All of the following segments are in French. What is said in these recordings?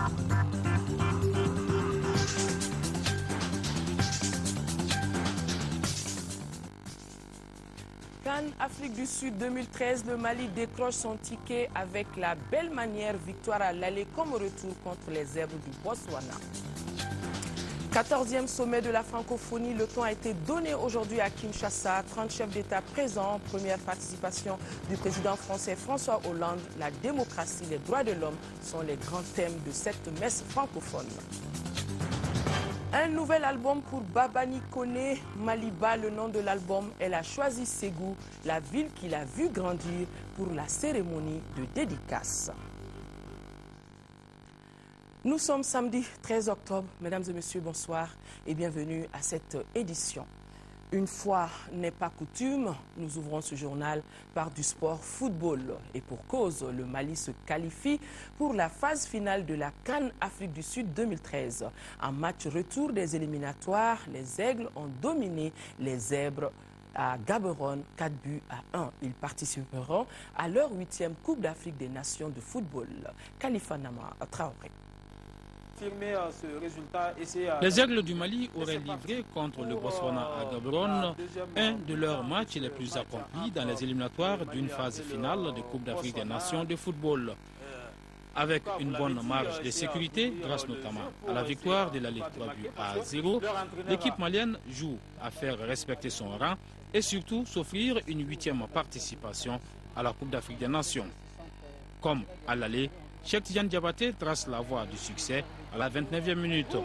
CAN Afrique du Sud 2013, le Mali décroche son ticket avec la belle manière, victoire à l'aller comme au retour contre les zèbres du Botswana. 14e sommet de la francophonie, le temps a été donné aujourd'hui à Kinshasa. 30 chefs d'État présents, première participation du président français François Hollande. La démocratie, les droits de l'homme sont les grands thèmes de cette messe francophone. Un nouvel album pour Baba Nikone, Maliba, le nom de l'album. Elle a choisi Ségou, la ville qu'il a vu grandir, pour la cérémonie de dédicace. Nous sommes samedi 13 octobre. Mesdames et messieurs, bonsoir et bienvenue à cette édition. Une fois n'est pas coutume, nous ouvrons ce journal par du sport football. Et pour cause, le Mali se qualifie pour la phase finale de la CAN Afrique du Sud 2013. En match retour des éliminatoires, les Aigles ont dominé les Zèbres à Gaborone, 4 buts à 1. Ils participeront à leur 8e Coupe d'Afrique des Nations de football. Khalifa Nama Traoré. Les Aigles du Mali auraient livré contre le Botswana à Gaborone un de leurs matchs les plus accomplis dans les éliminatoires d'une phase finale de Coupe d'Afrique des Nations de football. Avec une bonne marge de sécurité, grâce notamment à la victoire de la Ligue 3 buts à 0, l'équipe malienne joue à faire respecter son rang et surtout s'offrir une 8e participation à la Coupe d'Afrique des Nations. Comme à l'aller, Cheikh Tidiane Diabaté trace la voie du succès à la 29e minute.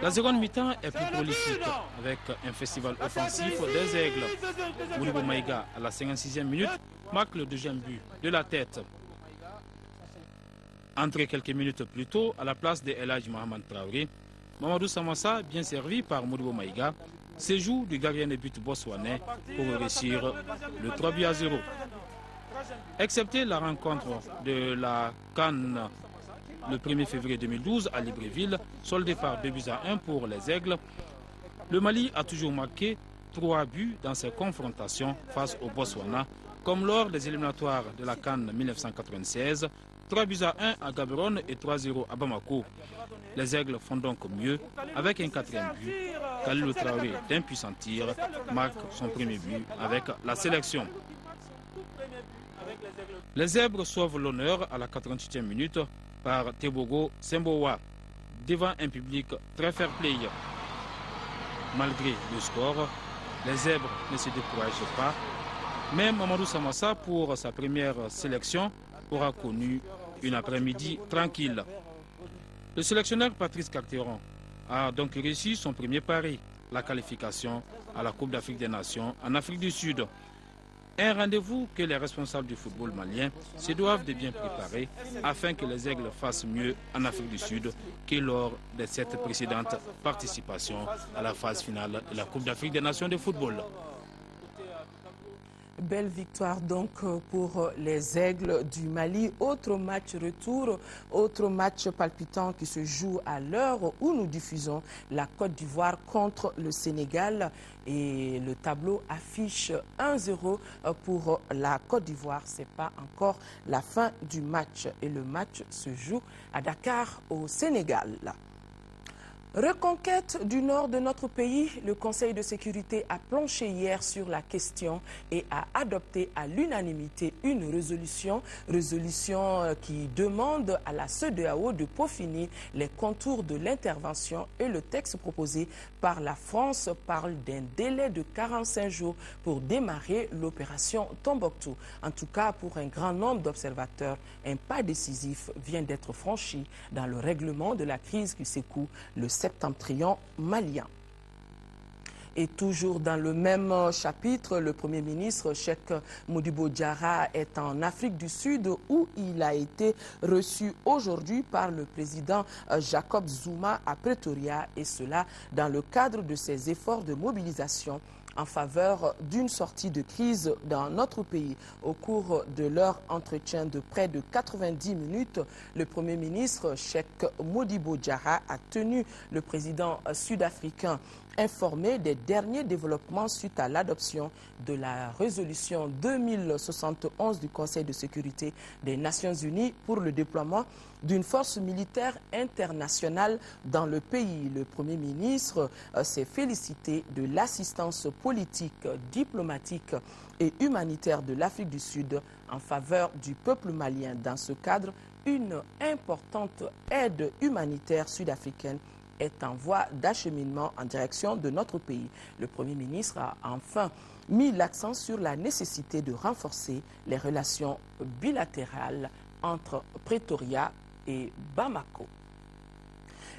La seconde mi-temps est plus prolifique avec un festival offensif des Aigles. Modibo Maïga à la 56e minute marque le 2e but de la tête. Entré quelques minutes plus tôt à la place de El Hadji Mohamed Traoré, Mamadou Samassa, bien servi par Modibo Maïga, séjoue du gardien de but botswanais pour réussir le 3 buts à 0. Excepté la rencontre de la CAN le 1er février 2012 à Libreville, soldée par 2 buts à 1 pour les Aigles, le Mali a toujours marqué 3 buts dans ses confrontations face au Botswana, comme lors des éliminatoires de la CAN 1996, 3 buts à 1 à Gaborone et 3-0 à Bamako. Les Aigles font donc mieux avec un 4e but. Khalilou Traoré, d'un puissant tir, marque son premier but avec la sélection. Les Zèbres sauvent l'honneur à la 88e minute par Tebogo Sembowa, devant un public très fair-play. Malgré le score, les Zèbres ne se découragent pas, mais Mamadou Samassa, pour sa première sélection, aura connu une après-midi tranquille. Le sélectionneur Patrice Carteron a donc réussi son premier pari, la qualification à la Coupe d'Afrique des Nations en Afrique du Sud. Un rendez-vous que les responsables du football malien se doivent de bien préparer afin que les Aigles fassent mieux en Afrique du Sud que lors de cette précédente participation à la phase finale de la Coupe d'Afrique des Nations de football. Belle victoire donc pour les Aigles du Mali. Autre match retour, autre match palpitant qui se joue à l'heure où nous diffusons la Côte d'Ivoire contre le Sénégal. Et le tableau affiche 1-0 pour la Côte d'Ivoire. Ce n'est pas encore la fin du match. Et le match se joue à Dakar au Sénégal. Reconquête du nord de notre pays, le Conseil de sécurité a planché hier sur la question et a adopté à l'unanimité une résolution qui demande à la CEDEAO de peaufiner les contours de l'intervention, et le texte proposé par la France parle d'un délai de 45 jours pour démarrer l'opération Tombouctou. En tout cas, pour un grand nombre d'observateurs, un pas décisif vient d'être franchi dans le règlement de la crise qui secoue le septentrion malien. Et toujours dans le même chapitre, le Premier ministre Cheikh Modibo Diarra est en Afrique du Sud où il a été reçu aujourd'hui par le président Jacob Zuma à Pretoria, et cela dans le cadre de ses efforts de mobilisation en faveur d'une sortie de crise dans notre pays. Au cours de leur entretien de près de 90 minutes, le Premier ministre Cheikh Modibo Diarra a tenu le président sud-africain informé des derniers développements suite à l'adoption de la résolution 2071 du Conseil de sécurité des Nations Unies pour le déploiement d'une force militaire internationale dans le pays. Le Premier ministre s'est félicité de l'assistance politique, diplomatique et humanitaire de l'Afrique du Sud en faveur du peuple malien. Dans ce cadre, une importante aide humanitaire sud-africaine est en voie d'acheminement en direction de notre pays. Le Premier ministre a enfin mis l'accent sur la nécessité de renforcer les relations bilatérales entre Pretoria et Bamako.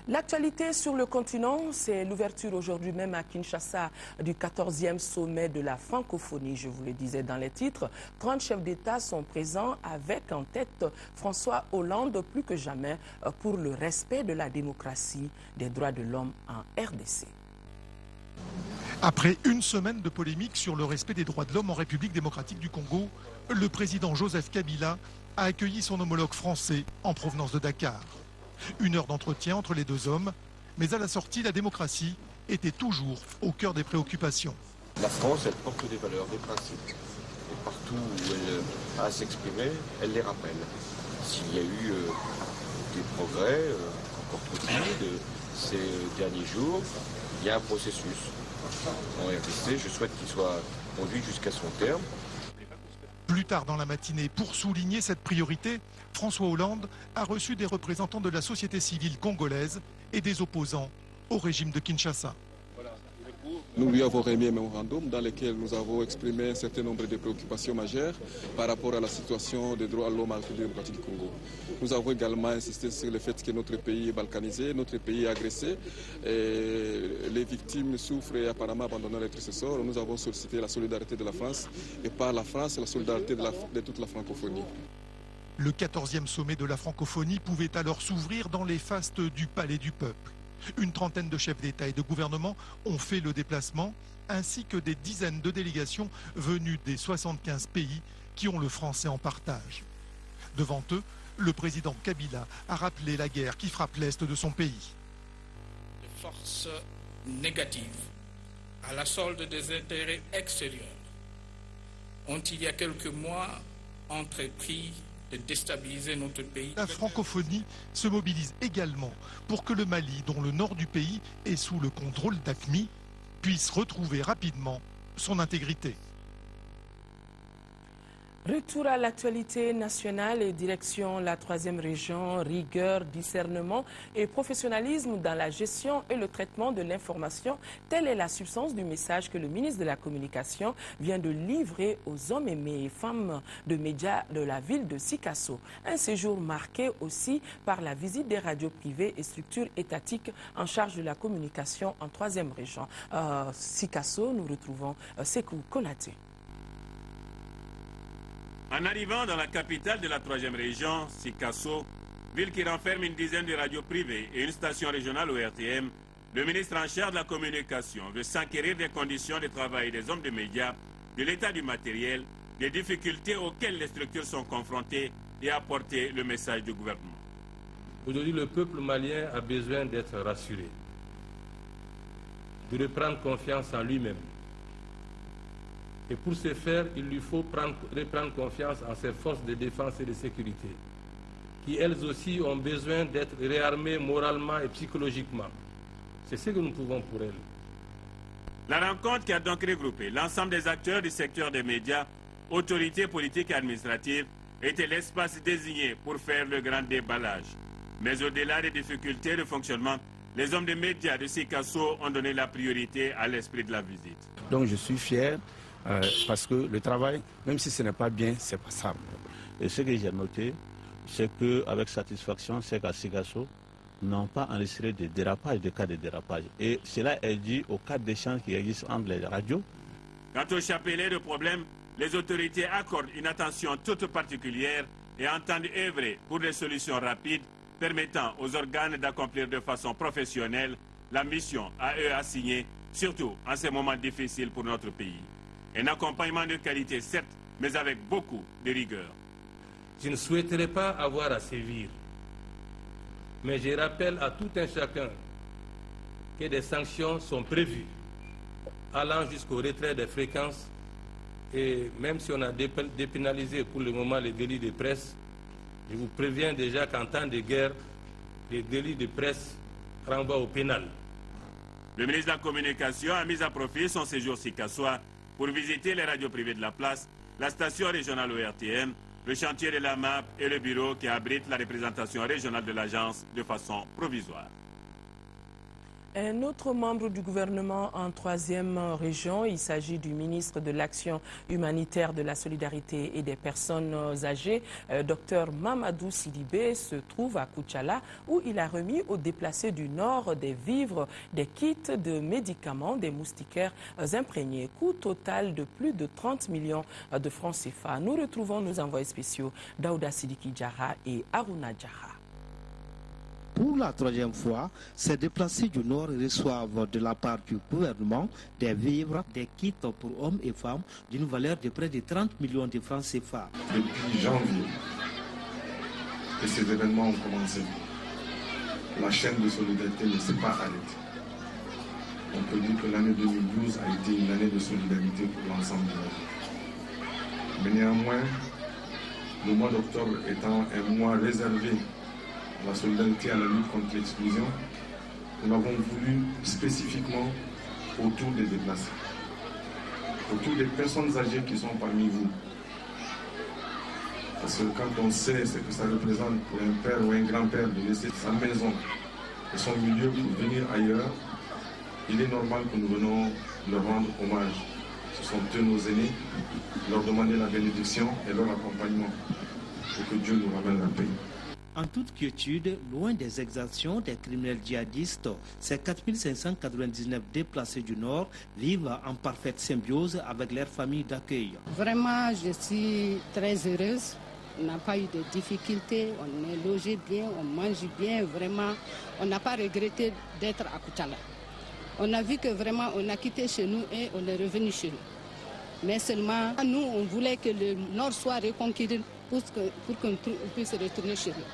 L'actualité sur le continent, c'est l'ouverture aujourd'hui même à Kinshasa du 14e sommet de la francophonie. Je vous le disais dans les titres, 30 chefs d'État sont présents avec en tête François Hollande plus que jamais pour le respect de la démocratie, des droits de l'homme en RDC. Après une semaine de polémique sur le respect des droits de l'homme en République démocratique du Congo, le président Joseph Kabila a accueilli son homologue français en provenance de Dakar. 1 heure d'entretien entre les deux hommes, mais à la sortie, la démocratie était toujours au cœur des préoccupations. La France, elle porte des valeurs, des principes. Et partout où elle a à s'exprimer, elle les rappelle. S'il y a eu des progrès encore trop timides ces derniers jours, il y a un processus. En RDC, je souhaite qu'il soit conduit jusqu'à son terme. Plus tard dans la matinée, pour souligner cette priorité, François Hollande a reçu des représentants de la société civile congolaise et des opposants au régime de Kinshasa. Nous lui avons remis un mémorandum dans lequel nous avons exprimé un certain nombre de préoccupations majeures par rapport à la situation des droits de l'homme en République démocratique du Congo. Nous avons également insisté sur le fait que notre pays est balkanisé, notre pays est agressé, et les victimes souffrent et apparemment abandonnent leur triste sort. Nous avons sollicité la solidarité de la France et par la France la solidarité de toute la francophonie. Le 14e sommet de la francophonie pouvait alors s'ouvrir dans les fastes du Palais du Peuple. Une trentaine de chefs d'État et de gouvernement ont fait le déplacement, ainsi que des dizaines de délégations venues des 75 pays qui ont le français en partage. Devant eux, le président Kabila a rappelé la guerre qui frappe l'est de son pays. Les forces négatives à la solde des intérêts extérieurs ont il y a quelques mois entrepris de déstabiliser notre pays. La francophonie se mobilise également pour que le Mali, dont le nord du pays est sous le contrôle d'AQMI, puisse retrouver rapidement son intégrité. Retour à l'actualité nationale et direction la 3e région, rigueur, discernement et professionnalisme dans la gestion et le traitement de l'information. Telle est la substance du message que le ministre de la Communication vient de livrer aux hommes et femmes de médias de la ville de Sikasso. Un séjour marqué aussi par la visite des radios privées et structures étatiques en charge de la communication en 3e région. Sikasso, nous retrouvons Sekou Konaté. En arrivant dans la capitale de la 3e région, Sikasso, ville qui renferme une dizaine de radios privées et une station régionale au RTM, le ministre en charge de la communication veut s'enquérir des conditions de travail des hommes de médias, de l'état du matériel, des difficultés auxquelles les structures sont confrontées et apporter le message du gouvernement. Aujourd'hui, le peuple malien a besoin d'être rassuré, de reprendre confiance en lui-même. Et pour ce faire, il lui faut reprendre confiance en ses forces de défense et de sécurité, qui elles aussi ont besoin d'être réarmées moralement et psychologiquement. C'est ce que nous pouvons pour elles. La rencontre qui a donc regroupé l'ensemble des acteurs du secteur des médias, autorités politiques et administratives, était l'espace désigné pour faire le grand déballage. Mais au-delà des difficultés de fonctionnement, les hommes des médias de Sikasso ont donné la priorité à l'esprit de la visite. Donc je suis fier. Parce que le travail, même si ce n'est pas bien, c'est passable. Et ce que j'ai noté, c'est qu'avec satisfaction, c'est qu'à Sikasso n'ont pas enregistré de dérapage, de cas de dérapage. Et cela est dû au cas d'échange qui existe entre les radios. Quant au chapelet de problèmes, les autorités accordent une attention toute particulière et entendent œuvrer pour des solutions rapides permettant aux organes d'accomplir de façon professionnelle la mission à eux assignée, surtout en ces moments difficiles pour notre pays. Un accompagnement de qualité, certes, mais avec beaucoup de rigueur. Je ne souhaiterais pas avoir à sévir, mais je rappelle à tout un chacun que des sanctions sont prévues, allant jusqu'au retrait des fréquences. Et même si on a dépénalisé pour le moment les délits de presse, je vous préviens déjà qu'en temps de guerre, les délits de presse renvoient au pénal. Le ministre de la Communication a mis à profit son séjour Sikassoa pour visiter les radios privées de la place, la station régionale ORTM, le chantier de la MAP et le bureau qui abrite la représentation régionale de l'agence de façon provisoire. Un autre membre du gouvernement en 3e région, il s'agit du ministre de l'Action humanitaire, de la solidarité et des personnes âgées, Dr Mamadou Sidibé, se trouve à Koutchala où il a remis aux déplacés du Nord des vivres, des kits de médicaments, des moustiquaires imprégnés. Coût total de plus de 30 millions de francs CFA. Nous retrouvons nos envoyés spéciaux Daouda Sidiki Djara et Aruna Djara. Pour la 3e fois, ces déplacés du Nord reçoivent de la part du gouvernement des vivres, des kits pour hommes et femmes d'une valeur de près de 30 millions de francs CFA. Depuis janvier, que ces événements ont commencé, la chaîne de solidarité ne s'est pas arrêtée. On peut dire que l'année 2012 a été une année de solidarité pour l'ensemble du monde. Mais néanmoins, le mois d'octobre étant un mois réservé la solidarité à la lutte contre l'exclusion, nous l'avons voulu spécifiquement autour des déplacés, autour des personnes âgées qui sont parmi vous. Parce que quand on sait ce que ça représente pour un père ou un grand-père de laisser sa maison et son milieu pour venir ailleurs, il est normal que nous venons leur rendre hommage. Ce sont eux nos aînés, leur demander la bénédiction et leur accompagnement pour que Dieu nous ramène la paix. En toute quiétude, loin des exactions des criminels djihadistes, ces 4599 déplacés du Nord vivent en parfaite symbiose avec leurs familles d'accueil. Vraiment, je suis très heureuse. On n'a pas eu de difficultés, on est logé bien, on mange bien, vraiment. On n'a pas regretté d'être à Koutchala. On a vu que vraiment on a quitté chez nous et on est revenu chez nous. Mais seulement, nous, on voulait que le Nord soit reconquis pour qu'on puisse retourner chez nous.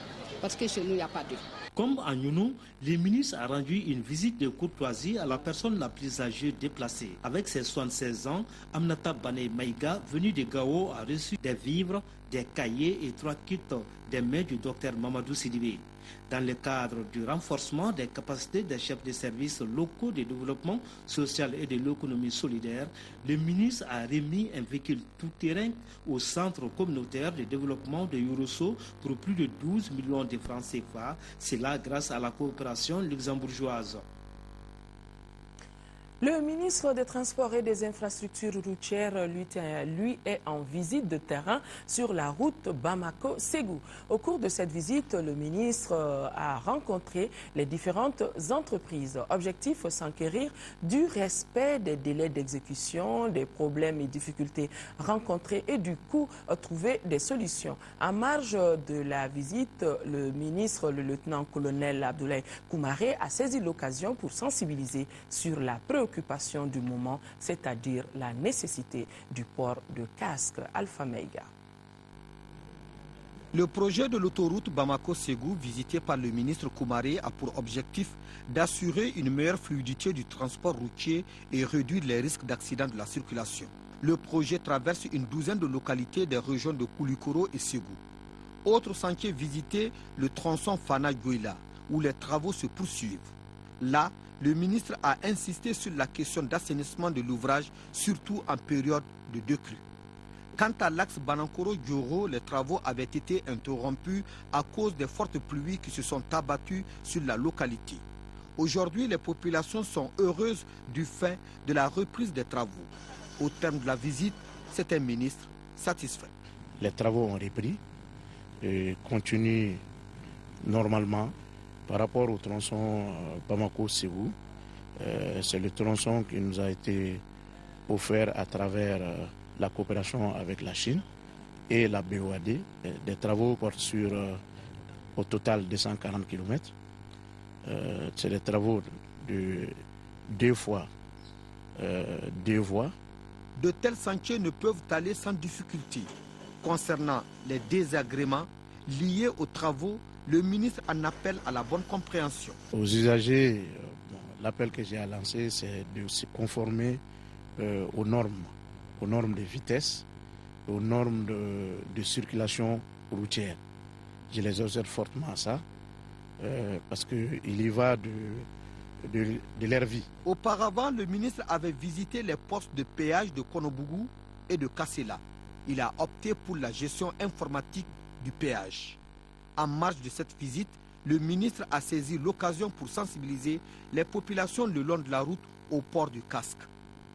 Parce que chez nous, il n'y a pas d'eau. Comme à Nyunou, le ministre a rendu une visite de courtoisie à la personne la plus âgée déplacée. Avec ses 76 ans, Aminata Bane Maïga, venue de Gao, a reçu des vivres, des cahiers et 3 kits des mains du docteur Mamadou Sidibé. Dans le cadre du renforcement des capacités des chefs de services locaux de développement social et de l'économie solidaire, le ministre a remis un véhicule tout-terrain au centre communautaire de développement de Yurosso pour plus de 12 millions de francs CFA, cela grâce à la coopération luxembourgeoise. Le ministre des Transports et des Infrastructures routières, lui, est en visite de terrain sur la route Bamako-Ségou. Au cours de cette visite, le ministre a rencontré les différentes entreprises. Objectif, s'enquérir du respect des délais d'exécution, des problèmes et difficultés rencontrés et du coup, trouver des solutions. En marge de la visite, le ministre, le lieutenant-colonel Abdoulaye Koumaré, a saisi l'occasion pour sensibiliser sur la préoccupation du moment, c'est-à-dire la nécessité du port de casque. Alpha Meiga. Le projet de l'autoroute Bamako-Ségou, visité par le ministre Koumaré, a pour objectif d'assurer une meilleure fluidité du transport routier et réduire les risques d'accidents de la circulation. Le projet traverse une douzaine de localités des régions de Koulikoro et Ségou. Autre sentier visité, le tronçon Fana-Gouila, où les travaux se poursuivent. Là, le ministre a insisté sur la question d'assainissement de l'ouvrage, surtout en période de décrue. Quant à l'axe Banankoro-Dioro, les travaux avaient été interrompus à cause des fortes pluies qui se sont abattues sur la localité. Aujourd'hui, les populations sont heureuses du fait de la reprise des travaux. Au terme de la visite, c'est un ministre satisfait. Les travaux ont repris et continuent normalement. Par rapport au tronçon Bamako-Ségou, c'est le tronçon qui nous a été offert à travers la coopération avec la Chine et la BOAD. Des travaux portent sur au total 240 km. C'est des travaux de deux fois deux voies. De tels sentiers ne peuvent aller sans difficulté. Concernant les désagréments liés aux travaux, le ministre en appelle à la bonne compréhension. Aux usagers, l'appel que j'ai à lancer, c'est de se conformer aux normes de vitesse, aux normes de circulation routière. Je les observe fortement à ça, parce qu'il y va de leur vie. Auparavant, le ministre avait visité les postes de péage de Konobougou et de Kassela. Il a opté pour la gestion informatique du péage. En marge de cette visite, le ministre a saisi l'occasion pour sensibiliser les populations le long de la route au port du casque.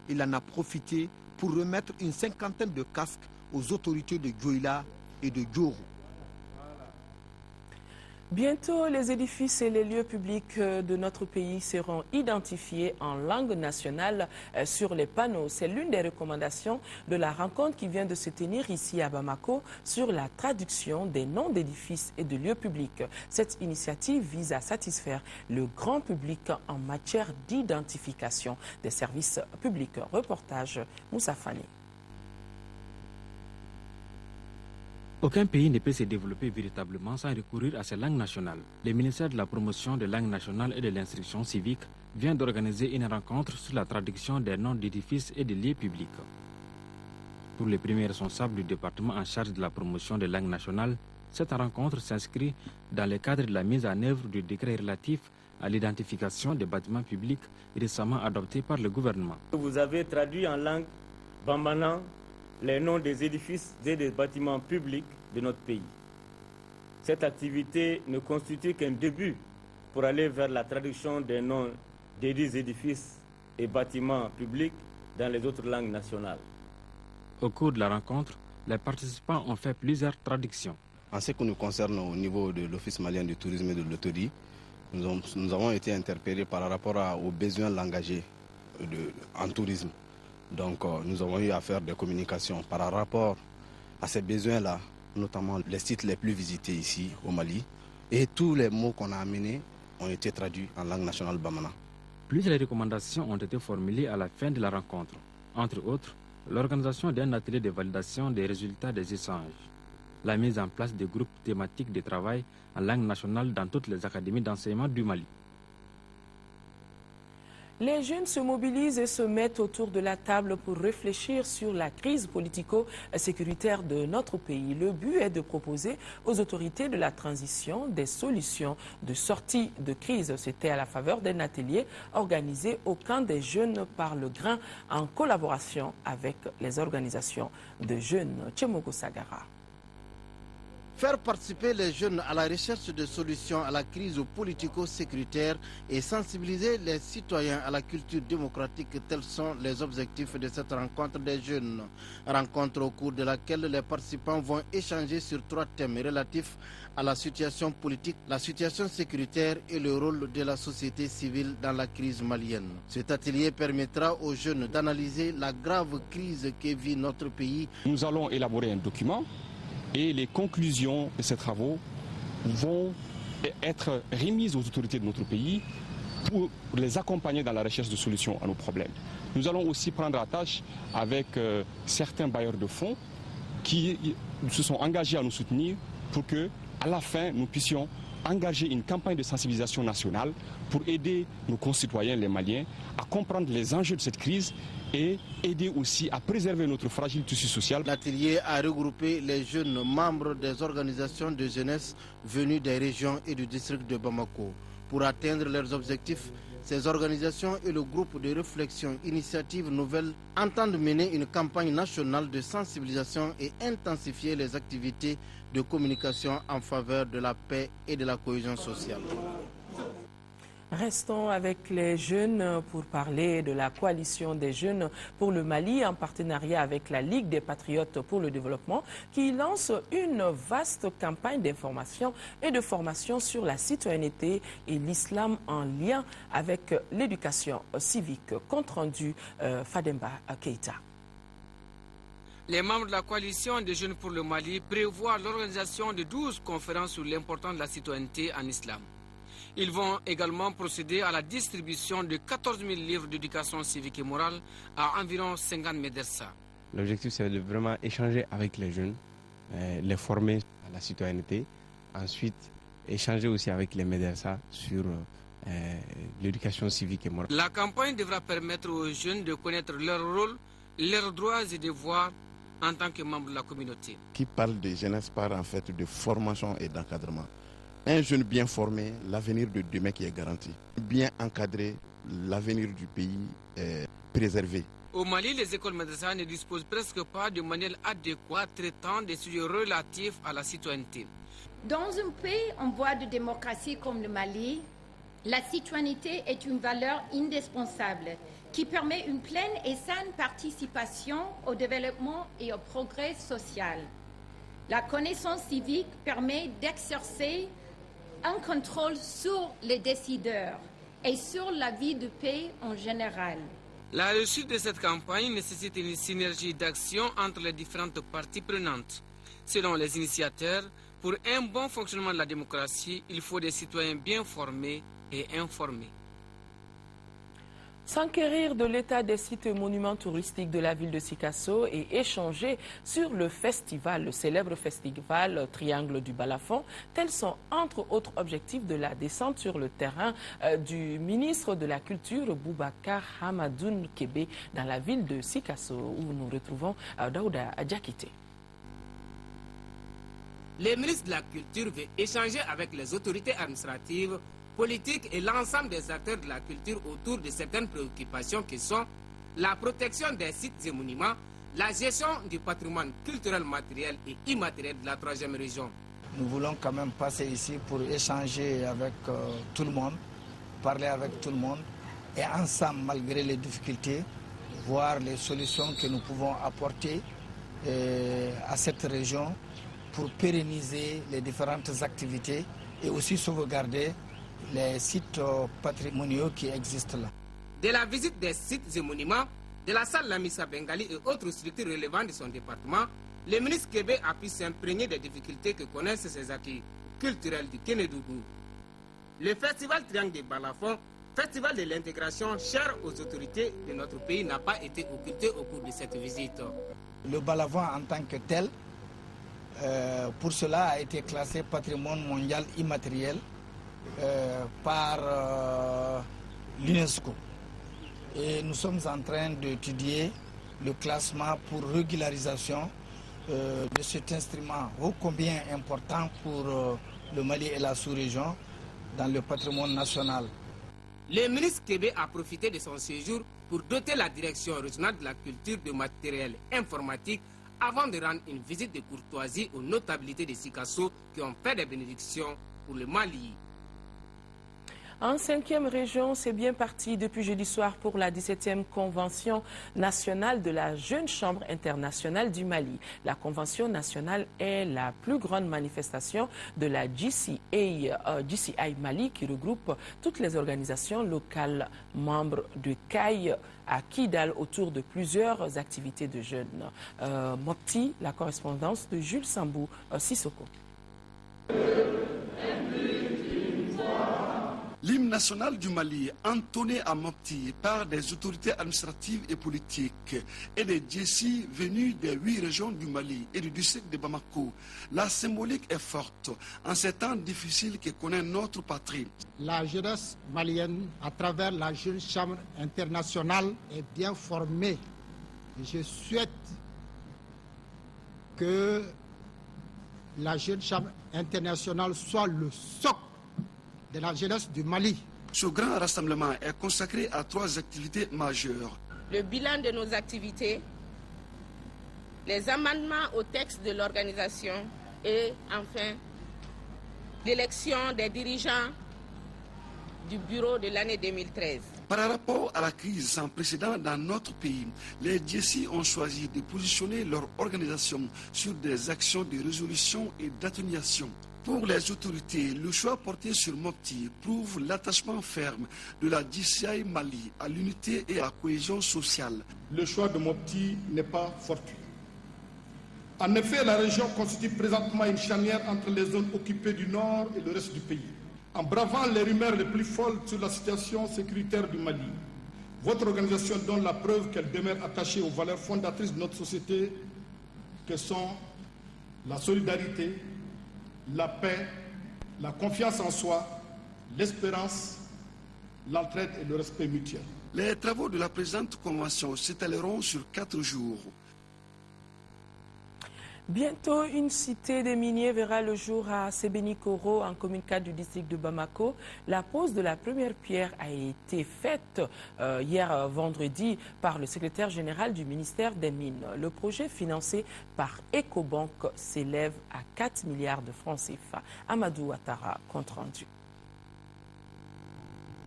Il en a profité pour remettre une 50aine de casques aux autorités de Dioïla et de Djoro. Bientôt, les édifices et les lieux publics de notre pays seront identifiés en langue nationale sur les panneaux. C'est l'une des recommandations de la rencontre qui vient de se tenir ici à Bamako sur la traduction des noms d'édifices et de lieux publics. Cette initiative vise à satisfaire le grand public en matière d'identification des services publics. Reportage Moussa Fani. Aucun pays ne peut se développer véritablement sans recourir à ses langues nationales. Le ministère de la Promotion des langues nationales et de l'instruction civique vient d'organiser une rencontre sur la traduction des noms d'édifices et de lieux publics. Pour les premiers responsables du département en charge de la promotion des langues nationales, cette rencontre s'inscrit dans le cadre de la mise en œuvre du décret relatif à l'identification des bâtiments publics récemment adopté par le gouvernement. Vous avez traduit en langue bambana les noms des édifices et des bâtiments publics de notre pays. Cette activité ne constitue qu'un début pour aller vers la traduction des noms des édifices et bâtiments publics dans les autres langues nationales. Au cours de la rencontre, les participants ont fait plusieurs traductions. En ce qui nous concerne au niveau de l'Office malien du tourisme et de l'autorité, nous avons été interpellés par rapport aux besoins langagiers en tourisme. Donc nous avons eu à faire des communications par rapport à ces besoins-là, notamment les sites les plus visités ici au Mali. Et tous les mots qu'on a amenés ont été traduits en langue nationale bamana. Plusieurs recommandations ont été formulées à la fin de la rencontre. Entre autres, l'organisation d'un atelier de validation des résultats des échanges, la mise en place de groupes thématiques de travail en langue nationale dans toutes les académies d'enseignement du Mali. Les jeunes se mobilisent et se mettent autour de la table pour réfléchir sur la crise politico-sécuritaire de notre pays. Le but est de proposer aux autorités de la transition des solutions de sortie de crise. C'était à la faveur d'un atelier organisé au camp des jeunes par le Grain en collaboration avec les organisations de jeunes. Tchemogo Sagara. Faire participer les jeunes à la recherche de solutions à la crise politico-sécuritaire et sensibiliser les citoyens à la culture démocratique, tels sont les objectifs de cette rencontre des jeunes. Rencontre au cours de laquelle les participants vont échanger sur 3 thèmes relatifs à la situation politique, la situation sécuritaire et le rôle de la société civile dans la crise malienne. Cet atelier permettra aux jeunes d'analyser la grave crise que vit notre pays. Nous allons élaborer un document et les conclusions de ces travaux vont être remises aux autorités de notre pays pour les accompagner dans la recherche de solutions à nos problèmes. Nous allons aussi prendre à tâche avec certains bailleurs de fonds qui se sont engagés à nous soutenir pour que, à la fin, nous puissions engager une campagne de sensibilisation nationale pour aider nos concitoyens, les Maliens, à comprendre les enjeux de cette crise et aider aussi à préserver notre fragile tissu social. L'atelier a regroupé les jeunes membres des organisations de jeunesse venus des régions et du district de Bamako. Pour atteindre leurs objectifs, ces organisations et le groupe de réflexion Initiative Nouvelle entendent mener une campagne nationale de sensibilisation et intensifier les activités de communication en faveur de la paix et de la cohésion sociale. Restons avec les jeunes pour parler de la coalition des jeunes pour le Mali en partenariat avec la Ligue des Patriotes pour le développement qui lance une vaste campagne d'information et de formation sur la citoyenneté et l'islam en lien avec l'éducation civique. Compte rendu Fademba Keita. Les membres de la coalition des jeunes pour le Mali prévoient l'organisation de 12 conférences sur l'importance de la citoyenneté en islam. Ils vont également procéder à la distribution de 14 000 livres d'éducation civique et morale à environ 50 médersa. L'objectif, c'est de vraiment échanger avec les jeunes, les former à la citoyenneté. Ensuite, échanger aussi avec les médersa sur l'éducation civique et morale. La campagne devra permettre aux jeunes de connaître leur rôle, leurs droits et devoirs en tant que membres de la communauté. Qui parle de jeunesse parle en fait de formation et d'encadrement. Un jeune bien formé, l'avenir de demain qui est garanti. Bien encadré, l'avenir du pays est préservé. Au Mali, les écoles madrasa ne disposent presque pas de manuels adéquats traitant des sujets relatifs à la citoyenneté. Dans un pays en voie de démocratie comme le Mali, la citoyenneté est une valeur indispensable qui permet une pleine et saine participation au développement et au progrès social. La connaissance civique permet d'exercer un contrôle sur les décideurs et sur la vie du pays en général. La réussite de cette campagne nécessite une synergie d'action entre les différentes parties prenantes. Selon les initiateurs, pour un bon fonctionnement de la démocratie, il faut des citoyens bien formés et informés. S'enquérir de l'état des sites et monuments touristiques de la ville de Sikasso et échanger sur le festival, le célèbre festival Triangle du Balafon, tels sont entre autres objectifs de la descente sur le terrain du ministre de la Culture Boubacar Hamadoun Kébé dans la ville de Sikasso où nous retrouvons Daouda Adjakité. Le ministre de la Culture veut échanger avec les autorités administratives, politiques et l'ensemble des acteurs de la culture autour de certaines préoccupations qui sont la protection des sites et monuments, la gestion du patrimoine culturel matériel et immatériel de la 3e région. Nous voulons quand même passer ici pour échanger avec tout le monde, parler avec tout le monde et ensemble, malgré les difficultés, voir les solutions que nous pouvons apporter à cette région pour pérenniser les différentes activités et aussi sauvegarder les sites patrimoniaux qui existent là. De la visite des sites et monuments, de la salle Lamissa Bengali et autres structures relevantes de son département, le ministre Kébé a pu s'imprégner des difficultés que connaissent ses acquis culturels du Kénédougou. Le festival Triangle de Balafon, festival de l'intégration cher aux autorités de notre pays, n'a pas été occulté au cours de cette visite. Le Balafon en tant que tel, pour cela a été classé patrimoine mondial immatériel par l'UNESCO. Et nous sommes en train d'étudier le classement pour régularisation de cet instrument ô combien important pour le Mali et la sous-région dans le patrimoine national. Le ministre Kébé a profité de son séjour pour doter la direction régionale de la culture de matériel informatique avant de rendre une visite de courtoisie aux notabilités de Sikasso qui ont fait des bénédictions pour le Mali. En 5e région, c'est bien parti depuis jeudi soir pour la 17e Convention nationale de la Jeune Chambre internationale du Mali. La Convention nationale est la plus grande manifestation de la GCI Mali qui regroupe toutes les organisations locales membres de CAI à Kidal autour de plusieurs activités de jeunes. Mopti, la correspondance de Jules Sambou, Sissoko. L'hymne national du Mali, entonné à Mopti par des autorités administratives et politiques et des djesi venus des 8 régions du Mali et du district de Bamako, la symbolique est forte en ces temps difficiles que connaît notre patrie. La jeunesse malienne, à travers la Jeune Chambre internationale, est bien formée. Et je souhaite que la Jeune Chambre internationale soit le socle de la jeunesse du Mali. Ce grand rassemblement est consacré à 3 activités majeures. Le bilan de nos activités, les amendements au texte de l'organisation et enfin l'élection des dirigeants du bureau de l'année 2013. Par rapport à la crise sans précédent dans notre pays, les djesi ont choisi de positionner leur organisation sur des actions de résolution et d'atténuation. Pour les autorités, le choix porté sur Mopti prouve l'attachement ferme de la GCI Mali à l'unité et à la cohésion sociale. Le choix de Mopti n'est pas fortuit. En effet, la région constitue présentement une charnière entre les zones occupées du nord et le reste du pays. En bravant les rumeurs les plus folles sur la situation sécuritaire du Mali, votre organisation donne la preuve qu'elle demeure attachée aux valeurs fondatrices de notre société que sont la solidarité, la paix, la confiance en soi, l'espérance l'entraide et le respect mutuel. Les travaux de la présente convention s'étaleront sur 4 jours. Bientôt, une cité des miniers verra le jour à Sébenikoro, en commune 4 du district de Bamako. La pose de la première pierre a été faite hier vendredi par le secrétaire général du ministère des Mines. Le projet financé par Ecobank s'élève à 4 milliards de francs CFA. Amadou Ouattara, compte rendu.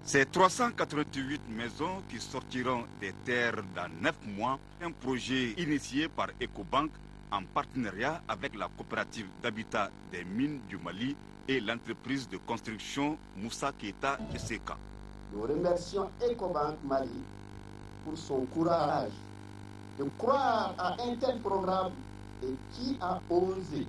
Ces 388 maisons qui sortiront des terres dans 9 mois, un projet initié par Ecobank en partenariat avec la coopérative d'habitat des mines du Mali et l'entreprise de construction Moussa Keita Seka. Nous remercions Ecobank Mali pour son courage de croire à un tel programme et qui a osé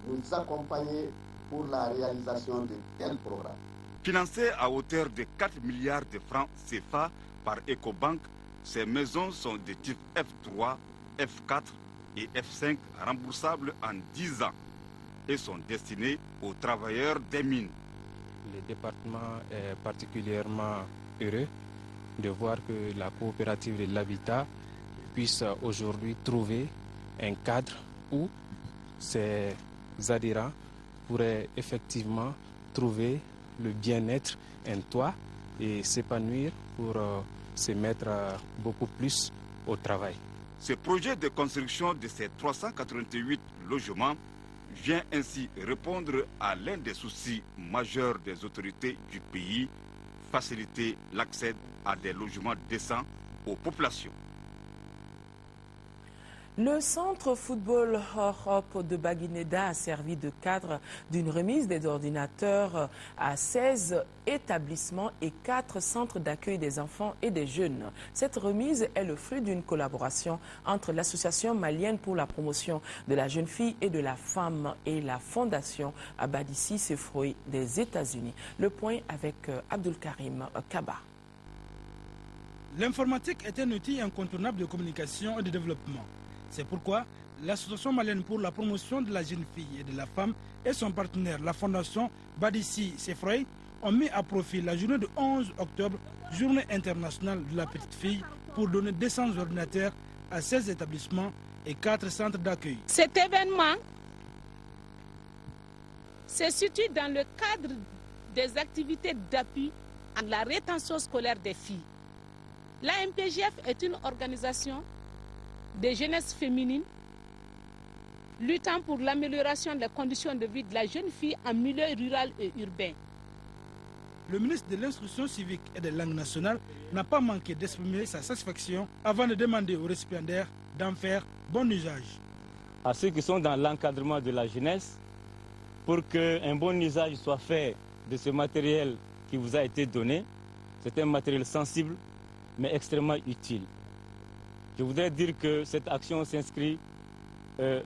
nous accompagner pour la réalisation de tel programme. Financées à hauteur de 4 milliards de francs CFA par Ecobank, ces maisons sont de type F3, F4 et F5 remboursables en 10 ans et sont destinées aux travailleurs des mines. Le département est particulièrement heureux de voir que la coopérative de l'habitat puisse aujourd'hui trouver un cadre où ces adhérents pourraient effectivement trouver le bien-être, un toit et s'épanouir pour se mettre beaucoup plus au travail. Ce projet de construction de ces 388 logements vient ainsi répondre à l'un des soucis majeurs des autorités du pays, faciliter l'accès à des logements décents aux populations. Le centre football Europe de Baguineda a servi de cadre d'une remise des ordinateurs à 16 établissements et 4 centres d'accueil des enfants et des jeunes. Cette remise est le fruit d'une collaboration entre l'Association malienne pour la promotion de la jeune fille et de la femme et la Fondation Abadissi Sefroy des États-Unis. Le point avec Abdul Karim Kaba. L'informatique est un outil incontournable de communication et de développement. C'est pourquoi l'Association malienne pour la promotion de la jeune fille et de la femme et son partenaire, la Fondation Badissi Sefroy, ont mis à profit la journée du 11 octobre, journée internationale de la petite fille, pour donner 200 ordinateurs à 16 établissements et 4 centres d'accueil. Cet événement se situe dans le cadre des activités d'appui à la rétention scolaire des filles. La MPJF est une organisation de jeunesse féminine luttant pour l'amélioration des conditions de vie de la jeune fille en milieu rural et urbain. Le ministre de l'Instruction civique et des langues nationales n'a pas manqué d'exprimer sa satisfaction avant de demander aux récipiendaires d'en faire bon usage. À ceux qui sont dans l'encadrement de la jeunesse, pour qu'un bon usage soit fait de ce matériel qui vous a été donné, c'est un matériel sensible mais extrêmement utile. Je voudrais dire que cette action s'inscrit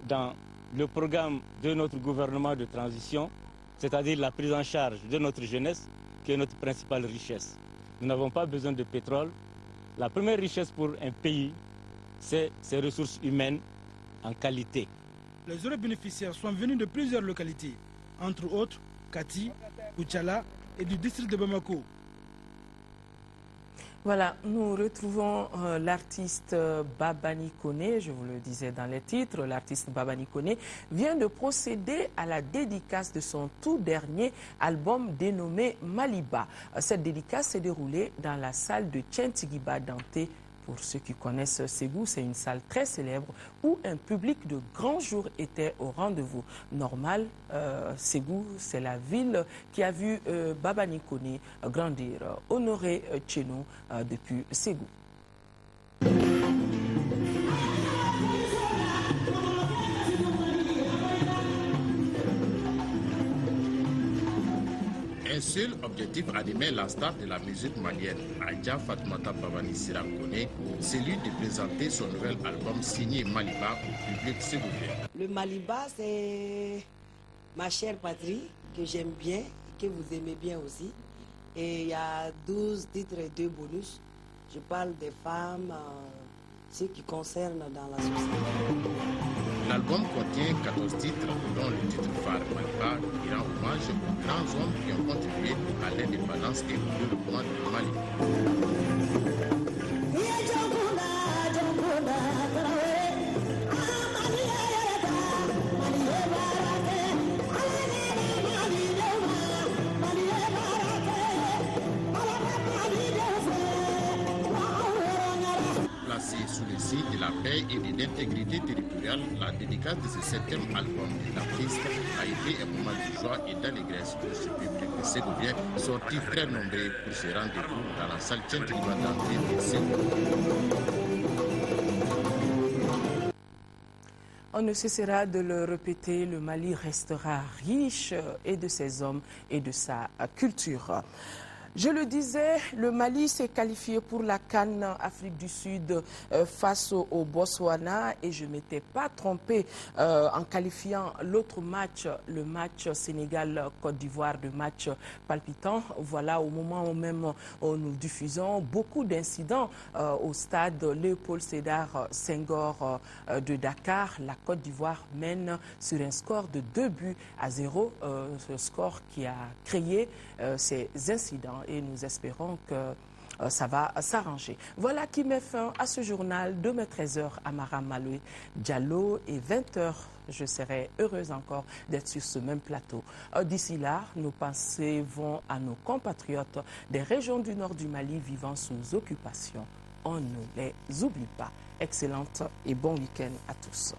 dans le programme de notre gouvernement de transition, c'est-à-dire la prise en charge de notre jeunesse, qui est notre principale richesse. Nous n'avons pas besoin de pétrole. La première richesse pour un pays, c'est ses ressources humaines en qualité. Les heureux bénéficiaires sont venus de plusieurs localités, entre autres Kati, Koutiala et du district de Bamako. Voilà, nous retrouvons l'artiste Babani Koné, je vous le disais dans les titres, l'artiste Babani Koné vient de procéder à la dédicace de son tout dernier album dénommé Maliba. Cette dédicace s'est déroulée dans la salle de Tchentighiba Danté. Pour ceux qui connaissent Ségou, c'est une salle très célèbre où un public de grand jour était au rendez-vous. Normal, Ségou, c'est la ville qui a vu Babani Koné grandir. Honoré Tchenou depuis Ségou. Un seul objectif animait la star de la musique malienne, Adja Fatoumata Babani Sirankone, celui de présenter son nouvel album signé Maliba au public ségouvien. Le Maliba, c'est ma chère patrie que j'aime bien, que vous aimez bien aussi. Et il y a 12 titres et 2 bonus. Je parle des femmes, ce qui concerne dans la société. L'album contient 14 titres, dont le titre phare Maliba, qui rend hommage aux grands hommes qui ont contribué à l'indépendance et au développement du Mali. Placé sous le signe de la paix et de l'intégrité territoriale, la dédicace de ce 7e album de l'artiste a été un moment de joie et d'allégresse pour ce public de ségovien sorti très nombreux pour ce rendez-vous dans la salle Tchentiliba d'entrée de Ségovie. On ne cessera de le répéter, le Mali restera riche et de ses hommes et de sa culture. Je le disais, le Mali s'est qualifié pour la CAN Afrique du Sud face au Botswana et je ne m'étais pas trompé en qualifiant l'autre match, le match Sénégal-Côte d'Ivoire, le match palpitant. Voilà, au moment où même nous diffusons beaucoup d'incidents au stade Léopold Sédar Senghor de Dakar. La Côte d'Ivoire mène sur un score de 2-0, ce score qui a créé ces incidents. Et nous espérons que ça va s'arranger. Voilà qui met fin à ce journal de mes 13h à Mara Maloué Diallo et 20h. Je serai heureuse encore d'être sur ce même plateau. D'ici là, nos pensées vont à nos compatriotes des régions du nord du Mali vivant sous occupation. On ne les oublie pas. Excellente et bon week-end à tous.